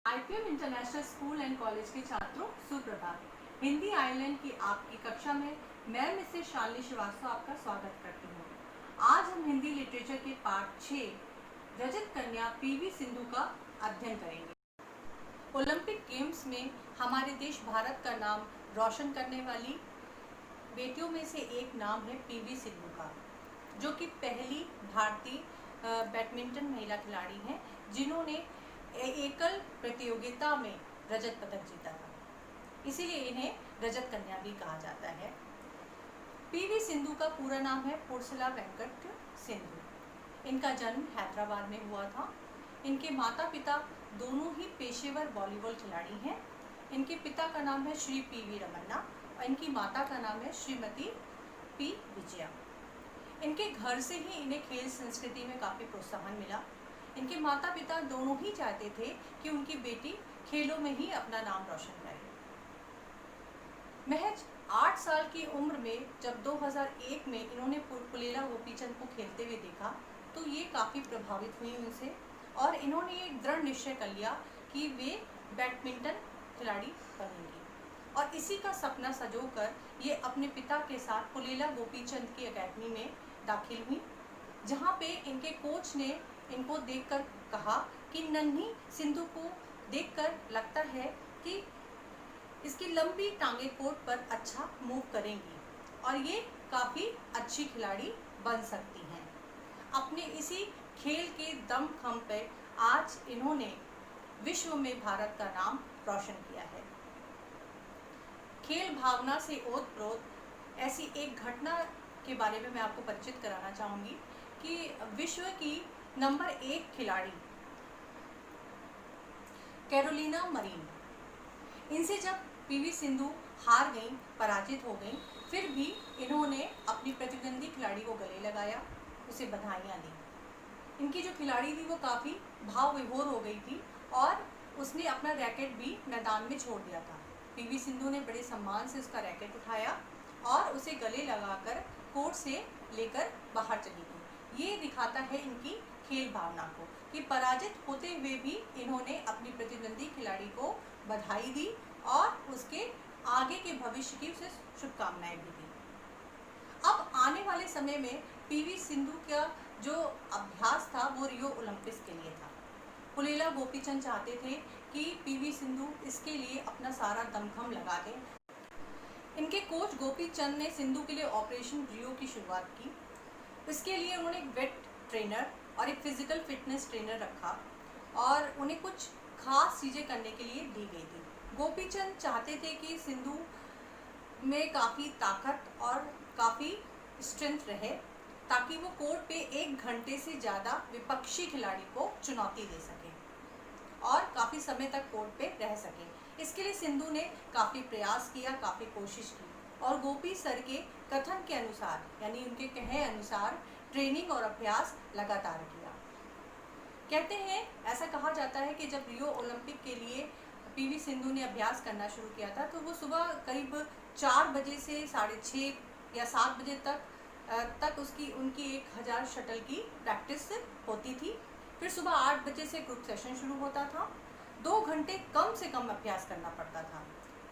IPM international school and college के छात्रों सुप्रभात। हिंदी आइलैंड की आपकी कक्षा में मैं मिसेस शालिनी श्रीवास्तव आपका स्वागत करती हूँ। आज हम हिंदी लिटरेचर के पाठ 6 रजत कन्या पीवी सिंधु का अध्ययन करेंगे। ओलंपिक गेम्स में हमारे देश भारत का नाम रोशन करने वाली बेटियों में से एक नाम है पीवी सिंधु का, जो कि पहली भारतीय बैडमिंटन महिला खिलाड़ी हैं जिन्होंने एकल प्रतियोगिता में रजत पदक जीता था। इसीलिए इन्हें रजत कन्या भी कहा जाता है। पीवी सिंधु का पूरा नाम है पुरसला वेंकट सिंधु। इनका जन्म हैदराबाद में हुआ था। इनके माता पिता दोनों ही पेशेवर वॉलीबॉल खिलाड़ी हैं। इनके पिता का नाम है श्री पीवी रमन्ना और इनकी माता का नाम है श्रीमती पी विजया। इनके घर से ही इन्हें खेल संस्कृति में काफ़ी प्रोत्साहन मिला। इनके माता पिता दोनों ही चाहते थे कि उनकी बेटी खेलों में ही अपना नाम रोशन करे। महज 8 साल की उम्र में जब 2001 में इन्होंने पुलेला गोपीचंद को खेलते हुए देखा तो ये काफ़ी प्रभावित हुई उनसे और इन्होंने एक दृढ़ निश्चय कर लिया कि वे बैडमिंटन खिलाड़ी बनेंगी। और इसी का सपना संजोकर ये अपने पिता के साथ पुलेला गोपीचंद की एकेडमी में दाखिल हुई, जहाँ पे इनके कोच ने इनको देखकर कहा कि नन्ही सिंधु को देखकर लगता है कि इसकी लंबी टांगे कोर्ट पर अच्छा मूव करेंगी और ये काफ़ी अच्छी खिलाड़ी बन सकती हैं। अपने इसी खेल के दमखम पे आज इन्होंने विश्व में भारत का नाम रोशन किया है। खेल भावना से ओतप्रोत ऐसी एक घटना के बारे में मैं आपको परिचित कराना चाहूँगी कि विश्व की नंबर 1 खिलाड़ी कैरोलिना मरीन, इनसे जब पीवी सिंधु हार गईं, पराजित हो गईं, फिर भी इन्होंने अपनी प्रतिद्वंदी खिलाड़ी को गले लगाया, उसे बधाइयाँ दी। इनकी जो खिलाड़ी थी वो काफ़ी भाव विभोर हो गई थी और उसने अपना रैकेट भी मैदान में छोड़ दिया था। पीवी सिंधु ने बड़े सम्मान से उसका रैकेट उठाया और उसे गले लगाकर कोर्ट से लेकर बाहर चली गई। ये दिखाता है इनकी खेल भावना को कि पराजित होते हुए भी इन्होंने अपनी प्रतिद्वंदी खिलाड़ी को बधाई दी और उसके आगे के भविष्य की उसे शुभकामनाएं भी दी। अब आने वाले समय में पीवी सिंधु का जो अभ्यास था वो रियो ओलंपिक्स के लिए था। पुलेला गोपीचंद चाहते थे कि पीवी सिंधु इसके लिए अपना सारा दमखम लगा दें। इनके कोच गोपीचंद ने सिंधु के लिए ऑपरेशन रियो की शुरुआत की। इसके लिए उन्होंने एक वेट ट्रेनर और एक फिजिकल फिटनेस ट्रेनर रखा और उन्हें कुछ खास चीज़ें करने के लिए दी गई थी। गोपीचंद चाहते थे कि सिंधु में काफ़ी ताकत और काफ़ी स्ट्रेंथ रहे ताकि वो कोर्ट पे 1 घंटे से ज़्यादा विपक्षी खिलाड़ी को चुनौती दे सके और काफ़ी समय तक कोर्ट पे रह सके। इसके लिए सिंधु ने काफ़ी प्रयास किया, काफ़ी कोशिश की और गोपी सर के कथन के अनुसार यानी उनके कहे अनुसार ट्रेनिंग और अभ्यास लगातार किया। कहते हैं, ऐसा कहा जाता है कि जब रियो ओलंपिक के लिए पीवी सिंधु ने अभ्यास करना शुरू किया था तो वो सुबह करीब 4 बजे से 6:30 या 7 बजे तक उनकी 1000 शटल की प्रैक्टिस होती थी। फिर सुबह 8 बजे से ग्रुप सेशन शुरू होता था। 2 घंटे कम से कम अभ्यास करना पड़ता था।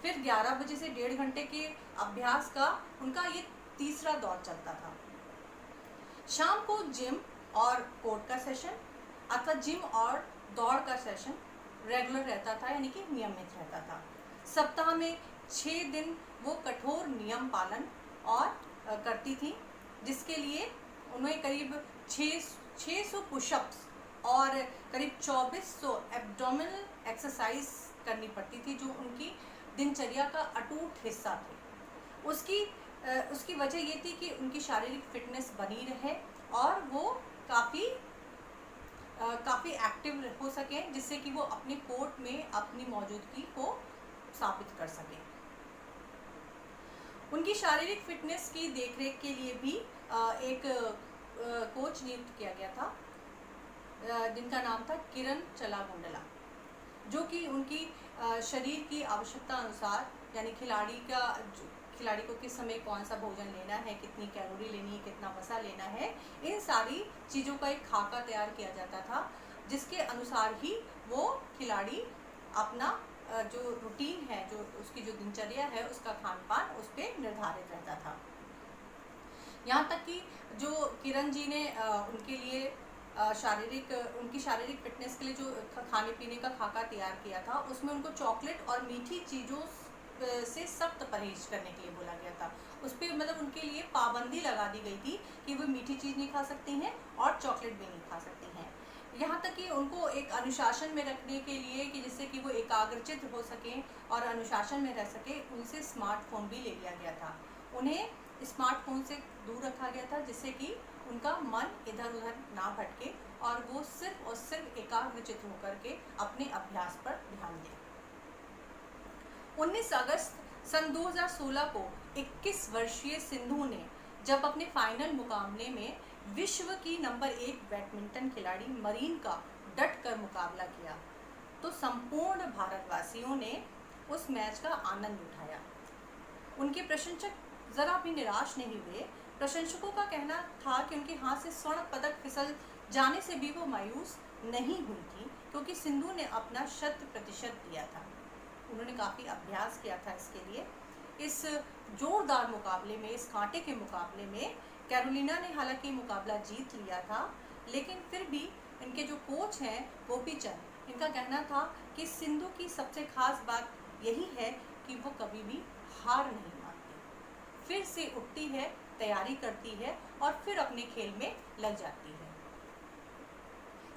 फिर 11 बजे से 1.5 घंटे के अभ्यास का उनका ये तीसरा दौर चलता था। शाम को जिम और कोर्ट का सेशन अथवा जिम और दौड़ का सेशन रेगुलर रहता था, यानी कि नियमित रहता था। सप्ताह में 6 दिन वो कठोर नियम पालन और करती थी, जिसके लिए उन्हें करीब 600 पुशअप्स और करीब 2400 एब्डोमिनल एक्सरसाइज करनी पड़ती थी, जो उनकी दिनचर्या का अटूट हिस्सा थे। उसकी वजह ये थी कि उनकी शारीरिक फिटनेस बनी रहे और वो काफ़ी एक्टिव हो सकें, जिससे कि वो अपने कोर्ट में अपनी मौजूदगी को साबित कर सकें। उनकी शारीरिक फिटनेस की देखरेख के लिए भी एक कोच नियुक्त किया गया था, जिनका नाम था किरण चलागुंडला, जो कि उनकी शरीर की आवश्यकता अनुसार यानी खिलाड़ी को किस समय कौन सा भोजन लेना है, कितनी कैलोरी लेनी है, कितना वसा लेना है, इन सारी चीज़ों का एक खाका तैयार किया जाता था, जिसके अनुसार ही वो खिलाड़ी अपना जो रूटीन है, जो उसकी जो दिनचर्या है, उसका खान पान उस पर निर्धारित रहता था। यहाँ तक कि जो किरण जी ने उनके लिए उनकी शारीरिक फिटनेस के लिए जो खाने पीने का खाका तैयार किया था, उसमें उनको चॉकलेट और मीठी चीज़ों से सख्त परहेज करने के लिए बोला गया था। उस पर मतलब उनके लिए पाबंदी लगा दी गई थी कि वो मीठी चीज़ नहीं खा सकती हैं और चॉकलेट भी नहीं खा सकती हैं। यहाँ तक कि उनको एक अनुशासन में रखने के लिए, कि जिससे कि वो एकाग्रचित हो सकें और अनुशासन में रह सके, उनसे स्मार्टफोन भी ले लिया गया था। उन्हें स्मार्टफोन से दूर रखा गया था, जिससे कि उनका मन इधर उधर ना भटके और वो सिर्फ और सिर्फ एकाग्रचित होकर के अपने अभ्यास पर ध्यान दें। 19 अगस्त सन 2016 को 21 वर्षीय सिंधु ने जब अपने फाइनल मुकाबले में विश्व की नंबर 1 बैडमिंटन खिलाड़ी मरीन का डट कर मुकाबला किया, तो संपूर्ण भारतवासियों ने उस मैच का आनंद उठाया। उनके प्रशंसक जरा भी निराश नहीं हुए। प्रशंसकों का कहना था कि उनके हाथ से स्वर्ण पदक फिसल जाने से भी वो मायूस नहीं हुई थी, क्योंकि सिंधु ने अपना 100% दिया था। उन्होंने काफ़ी अभ्यास किया था इसके लिए। इस जोरदार मुकाबले में, इस कांटे के मुकाबले में कैरोलिना ने हालांकि मुकाबला जीत लिया था, लेकिन फिर भी इनके जो कोच हैं गोपी चंद, इनका कहना था कि सिंधु की सबसे खास बात यही है कि वो कभी भी हार नहीं मानती, फिर से उठती है, तैयारी करती है और फिर अपने खेल में लग जाती है।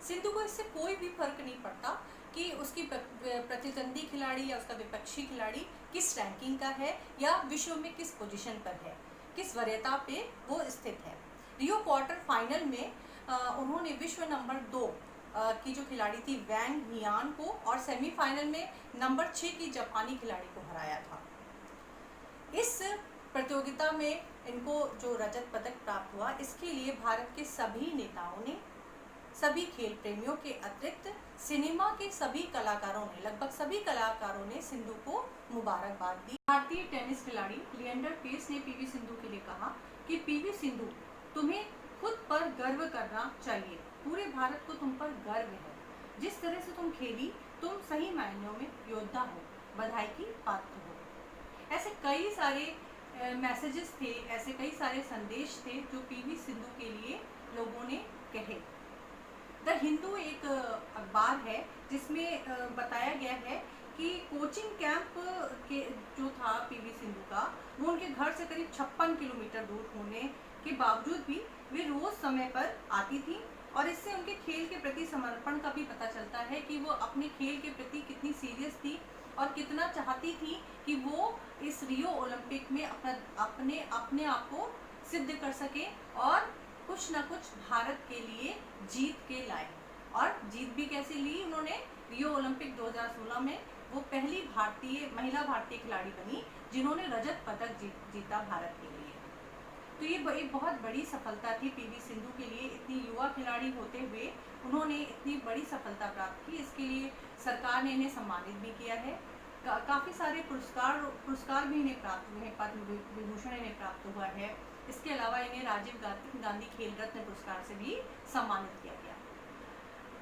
सिंधु को इससे कोई भी फर्क नहीं पड़ता कि उसकी प्रतिद्वंदी खिलाड़ी या उसका विपक्षी खिलाड़ी किस रैंकिंग का है या विश्व में किस पोजीशन पर है, किस वरीयता पे वो स्थित है। रियो क्वार्टर फाइनल में उन्होंने विश्व नंबर 2 की जो खिलाड़ी थी वैंग हियान को और सेमीफाइनल में नंबर 6 की जापानी खिलाड़ी को हराया था। इस प्रतियोगिता में इनको जो रजत पदक प्राप्त हुआ, इसके लिए भारत के सभी नेताओं ने, सभी खेल प्रेमियों के अतिरिक्त सिनेमा के सभी कलाकारों ने, लगभग सभी कलाकारों ने सिंधु को मुबारकबाद दी। भारतीय टेनिस खिलाड़ी लिएंडर पेस ने पीवी सिंधु के लिए कहा कि पीवी सिंधु, तुम्हें खुद पर गर्व करना चाहिए, पूरे भारत को तुम पर गर्व है। जिस तरह से तुम खेली, तुम सही मायनों में योद्धा हो, बधाई की पात्र हो। ऐसे कई सारे मैसेजेस थे, ऐसे कई सारे संदेश थे जो पीवी सिंधु के लिए लोगों ने कहे। द हिंदू एक अखबार है जिसमें बताया गया है कि कोचिंग कैंप के जो था पीवी सिंधु का, वो उनके घर से करीब 56 किलोमीटर दूर होने के बावजूद भी वे रोज समय पर आती थी, और इससे उनके खेल के प्रति समर्पण का भी पता चलता है कि वो अपने खेल के प्रति कितनी सीरियस थी और कितना चाहती थी कि वो इस रियो ओलंपिक में अपने आप को सिद्ध कर सके और कुछ ना कुछ भारत के लिए जीत के लाए। और जीत भी कैसे ली उन्होंने, रियो ओलंपिक 2016 में वो पहली महिला भारतीय खिलाड़ी बनी जिन्होंने रजत पदक जीता भारत के लिए। तो ये एक बहुत बड़ी सफलता थी पीवी सिंधु के लिए। इतनी युवा खिलाड़ी होते हुए उन्होंने इतनी बड़ी सफलता प्राप्त की, इसके लिए सरकार ने इन्हें सम्मानित भी किया है। काफ़ी सारे पुरस्कार भी इन्हें प्राप्त हुए हैं, पद्म विभूषण इन्हें प्राप्त हुआ है। इसके अलावा इन्हें राजीव गांधी खेल रत्न पुरस्कार से भी सम्मानित किया गया।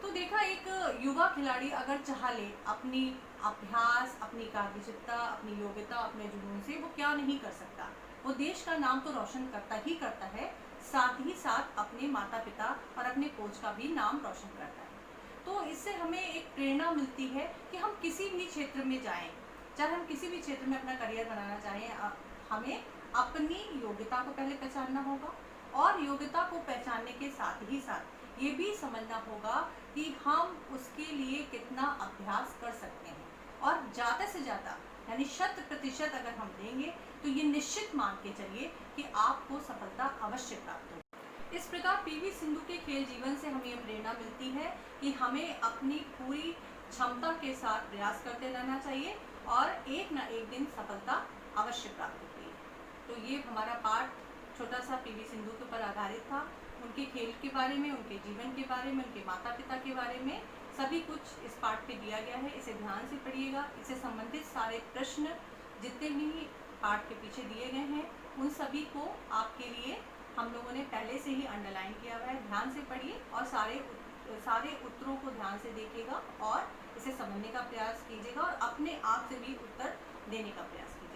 तो देखा, एक युवा खिलाड़ी अगर चाह ले अपनी अभ्यास, अपनी एकाग्रचित्ता, अपनी योग्यता, अपने जुनून से, वो क्या नहीं कर सकता। वो देश का नाम तो रोशन करता ही करता है, साथ ही साथ अपने माता पिता और अपने कोच का भी नाम रोशन करता है। तो इससे हमें एक प्रेरणा मिलती है कि हम किसी भी क्षेत्र में जाएं, चाहे हम किसी भी क्षेत्र में अपना करियर बनाना चाहें, हमें अपनी योग्यता को पहले पहचानना होगा और योग्यता को पहचानने के साथ ही साथ ये भी समझना होगा कि हम उसके लिए कितना अभ्यास कर सकते हैं, और ज़्यादा से ज़्यादा यानी 100% अगर हम देंगे तो ये निश्चित मान के चलिए कि आपको सफलता अवश्य प्राप्त होगी। इस प्रकार पीवी सिंधु के खेल जीवन से हमें ये प्रेरणा मिलती है कि हमें अपनी पूरी क्षमता के साथ प्रयास करते रहना चाहिए और एक न एक दिन सफलता अवश्य प्राप्त होगी। तो ये हमारा पाठ छोटा सा पीवी सिंधु के ऊपर आधारित था, उनके खेल के बारे में, उनके जीवन के बारे में, उनके माता पिता के बारे में सभी कुछ इस पाठ पे दिया गया है। इसे ध्यान से पढ़िएगा। इससे संबंधित सारे प्रश्न जितने भी पाठ के पीछे दिए गए हैं, उन सभी को आपके लिए हम लोगों ने पहले से ही अंडरलाइन किया हुआ है। ध्यान से पढ़िए और सारे उत्तरों को ध्यान से देखिएगा और इसे समझने का प्रयास कीजिएगा और अपने आप से भी उत्तर देने का प्रयास कीजिएगा।